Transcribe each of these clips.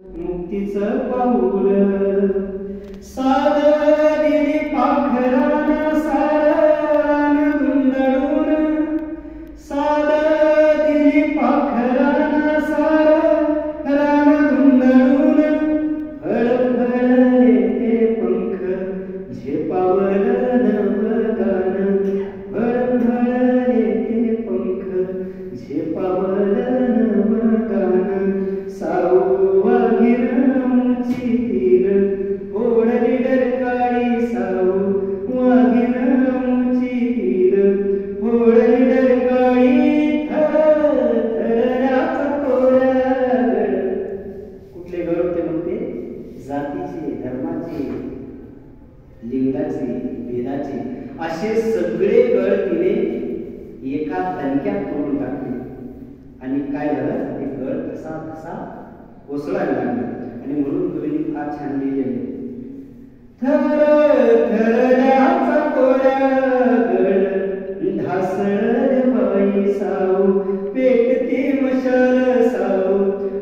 मुक्तीचं पाऊल सादरी पाखरानं सारण धुंदळून सादरी पाखरानं सारण धुंदळून फळफळले ते पंख झेपावल नवगान फळफळले ते पंख झेपावल नवगान साऊ वाघिणीची तीर ओढली डरकाळी साऊ वाघिणीची तीर ओढली डरकाळी थरथरल्याचा कोऱ्यागड. कुठले गड होते म्हणते? जातीचे, धर्माचे, लिंगाचे, भेदाचे असे सगळे गड तिने एका दणक्यात तोडून टाकले. आणि काय झालं? ते गड कसा कसा कोसळायला लागले. आणि म्हणून कवीने फार छान लिहिलेले थरथरल्याचा कोऱ्यागड ढासळले बाई साऊ पेटती मशाल साऊ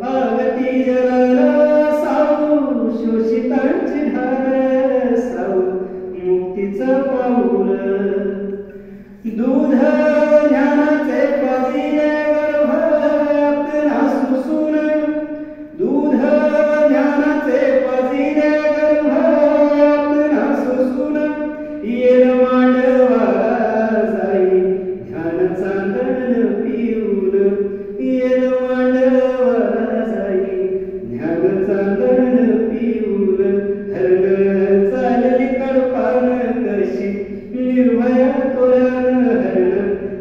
आवती जळाला साऊ शोषितांची ढाल साऊ मुक्तीचं पाऊल दूध ज्ञानाचे पाजिले गर्भात नासूसून दूध ज्ञानाचे पाजिले गर्भात नासूसून येल मांडवा जाई ध्यान चांदण पिऊन येल मांडवा जाई ध्यान चांदण पिऊन हरण चालली कडपान कशी निर्भया तोरण हरण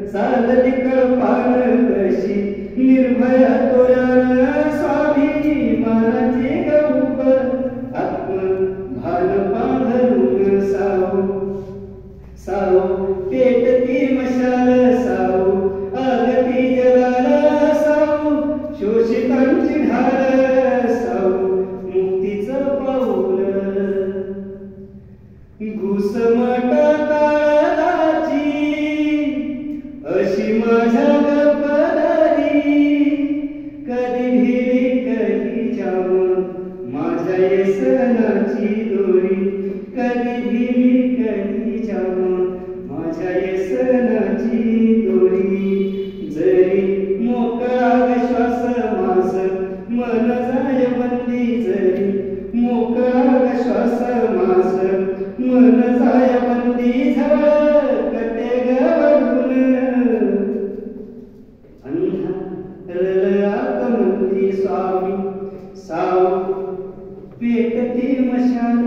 चालली कडपान कशी निर्भया तोरण स्वाभिमानाचे गौप आत्मभान बांधून साऊ साऊ पेटती मशाल साऊ आगती जलाला साऊ शोषितांची ढाल साऊ मुक्तीचं पाऊल घुसमट काळाची अशी माझ्या गपदारी कधी भिली कधी जाम माझ्या येसनाची दोरी कधी भिली कधी जाम माझ्या येसनाची दोरी जरी मोकळा श्वास मास मन जाय बंदी जरी मोकळा श्वास मास मन जाय बंदी झळकते गवळून अंधारल्यात मंदी स्वामी साऊ पेटती मशाल